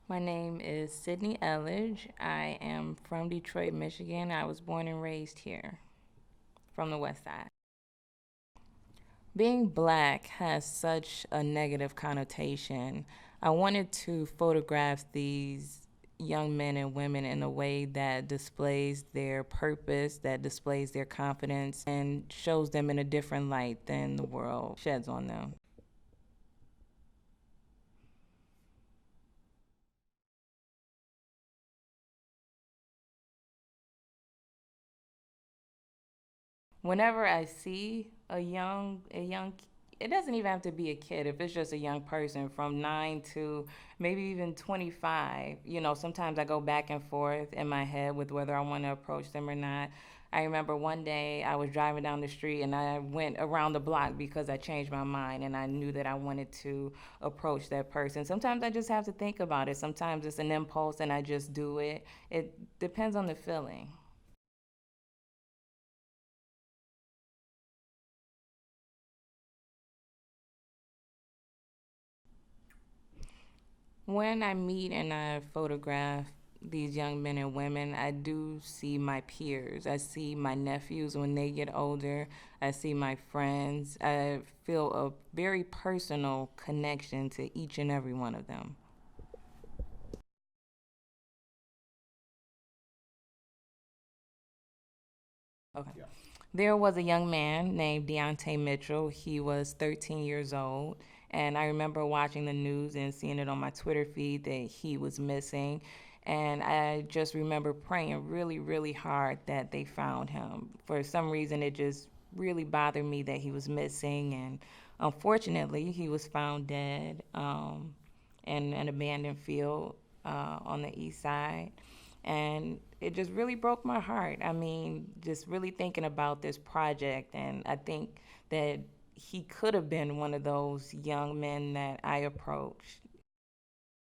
My name is Cydni Elledge. I am from Detroit, Michigan. I was born and raised here from the West Side. Being black has such a negative connotation. I wanted to photograph these young men and women in a way that displays their purpose, that displays their confidence, and shows them in a different light than the world sheds on them. Whenever I see a young, it doesn't even have to be a kid. If it's just a young person from 9 to maybe even 25, sometimes I go back and forth in my head with whether I want to approach them or not. I remember one day I was driving down the street and I went around the block because I changed my mind and I knew that I wanted to approach that person. Sometimes I just have to think about it. Sometimes it's an impulse and I just do it. It depends on the feeling. When I meet and I photograph these young men and women, I do see my peers. I see my nephews when they get older. I see my friends. I feel a very personal connection to each and every one of them. Okay. Yeah. There was a young man named Deontay Mitchell. He was 13 years old. And I remember watching the news and seeing it on my Twitter feed that he was missing. And I just remember praying really, really hard that they found him. For some reason, it just really bothered me that he was missing. And unfortunately, he was found dead in an abandoned field on the east side. And it just really broke my heart. I mean, just really thinking about this project, and I think that he could have been one of those young men that I approached.